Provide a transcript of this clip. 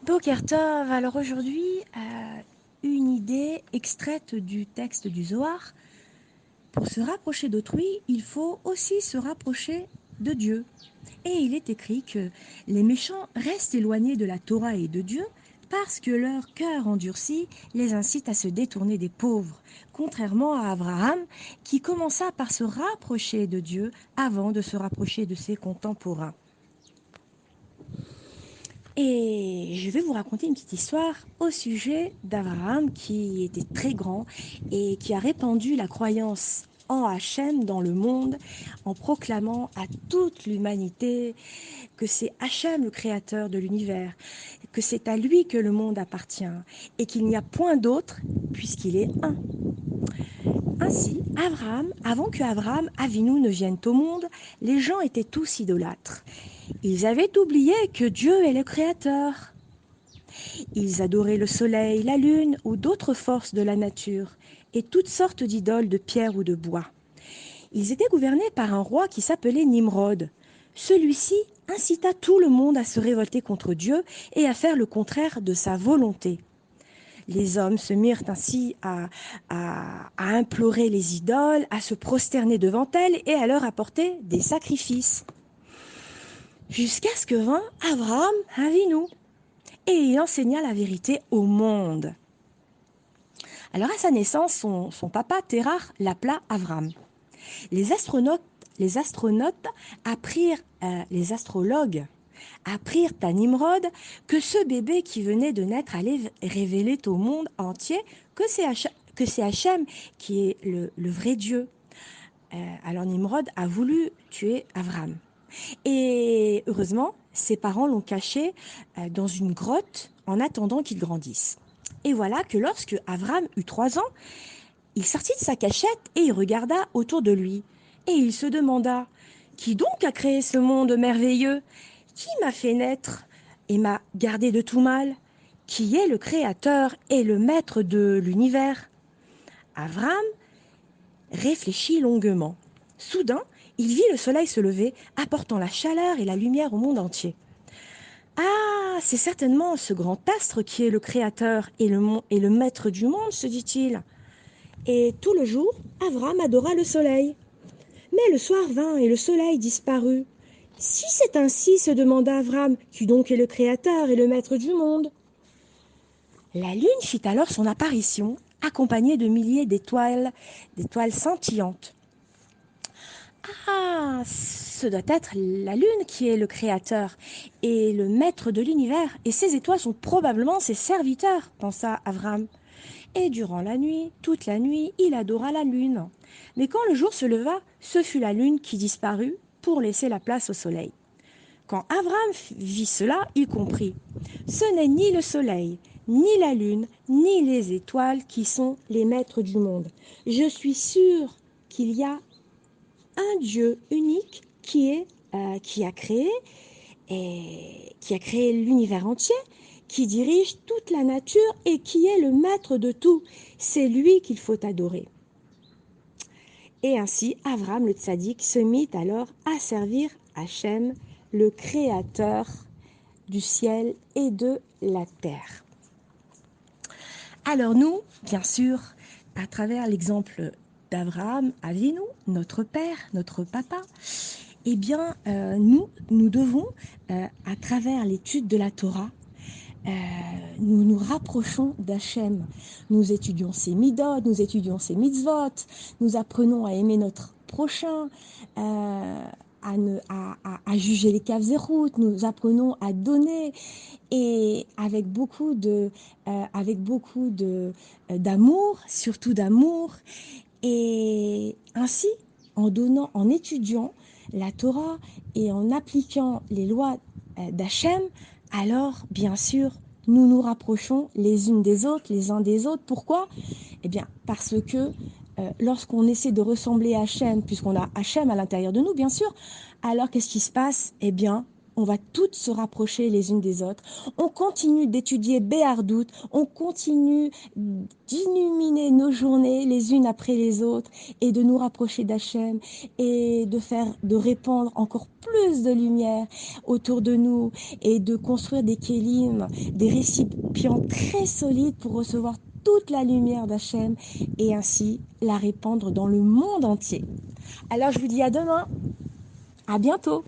Boker Tov, alors aujourd'hui, une idée extraite du texte du Zohar. Pour se rapprocher d'autrui, il faut aussi se rapprocher de Dieu. Et il est écrit que les méchants restent éloignés de la Torah et de Dieu parce que leur cœur endurci les incite à se détourner des pauvres, contrairement à Abraham qui commença par se rapprocher de Dieu avant de se rapprocher de ses contemporains. Et je vais vous raconter une petite histoire au sujet d'Abraham qui était très grand et qui a répandu la croyance en Hachem dans le monde en proclamant à toute l'humanité que c'est Hachem le créateur de l'univers, que c'est à lui que le monde appartient et qu'il n'y a point d'autre puisqu'il est un. Ainsi, avant que Abraham Avinu ne vienne au monde, les gens étaient tous idolâtres. Ils avaient oublié que Dieu est le créateur. Ils adoraient le soleil, la lune ou d'autres forces de la nature, et toutes sortes d'idoles de pierre ou de bois. Ils étaient gouvernés par un roi qui s'appelait Nimrod. Celui-ci incita tout le monde à se révolter contre Dieu et à faire le contraire de sa volonté. Les hommes se mirent ainsi à implorer les idoles, à se prosterner devant elles et à leur apporter des sacrifices. Jusqu'à ce que vint Abraham Avinu, et il enseigna la vérité au monde. Alors à sa naissance, son papa Terah l'appela Avram. Les astronautes, les astrologues apprirent à Nimrod que ce bébé qui venait de naître allait révéler au monde entier que c'est Hachem qui est le vrai Dieu. Alors Nimrod a voulu tuer Avram. Et heureusement, ses parents l'ont caché dans une grotte en attendant qu'il grandisse. Et voilà que lorsque Avram eut 3 ans, il sortit de sa cachette et il regarda autour de lui. Et il se demanda, qui donc a créé ce monde merveilleux? Qui m'a fait naître et m'a gardé de tout mal? Qui est le créateur et le maître de l'univers? Avram réfléchit longuement. Soudain, il vit le soleil se lever, apportant la chaleur et la lumière au monde entier. Ah, c'est certainement ce grand astre qui est le créateur et le maître du monde, se dit-il. Et tout le jour, Avram adora le soleil. Mais le soir vint et le soleil disparut. Si c'est ainsi, se demanda Avram, qui donc est le créateur et le maître du monde? La lune fit alors son apparition, accompagnée de milliers d'étoiles scintillantes. Ah, ce doit être la lune qui est le créateur et le maître de l'univers, et ces étoiles sont probablement ses serviteurs, pensa Avram. Et durant la nuit, toute la nuit, il adora la lune. Mais quand le jour se leva, ce fut la lune qui disparut pour laisser la place au soleil. Quand Avram vit cela, il comprit. Ce n'est ni le soleil, ni la lune, ni les étoiles qui sont les maîtres du monde. Je suis sûr qu'il y a un Dieu unique qui a créé l'univers entier, qui dirige toute la nature et qui est le maître de tout. C'est lui qu'il faut adorer. Et ainsi, Avram le tzaddik se mit alors à servir Hachem, le créateur du ciel et de la terre. Alors nous, bien sûr, à travers l'exemple d'Abraham Avinu, notre père, notre papa, eh bien, nous devons, à travers l'étude de la Torah, nous nous rapprochons d'Hachem. Nous étudions ses midot, nous étudions ses mitzvot, nous apprenons à aimer notre prochain, à juger les caves et routes, nous apprenons à donner et d'amour, surtout d'amour. Et ainsi, en donnant, en étudiant la Torah et en appliquant les lois d'Hachem, alors, bien sûr, nous nous rapprochons les unes des autres, les uns des autres. Pourquoi? Eh bien, parce que lorsqu'on essaie de ressembler à Hachem, puisqu'on a Hachem à l'intérieur de nous, bien sûr, alors qu'est-ce qui se passe? Eh bien, on va toutes se rapprocher les unes des autres. On continue d'étudier Béardout, on continue d'illuminer nos journées les unes après les autres et de nous rapprocher d'Hachem et de répandre encore plus de lumière autour de nous et de construire des kélim, des récipients très solides pour recevoir toute la lumière d'Hachem et ainsi la répandre dans le monde entier. Alors je vous dis à demain, à bientôt.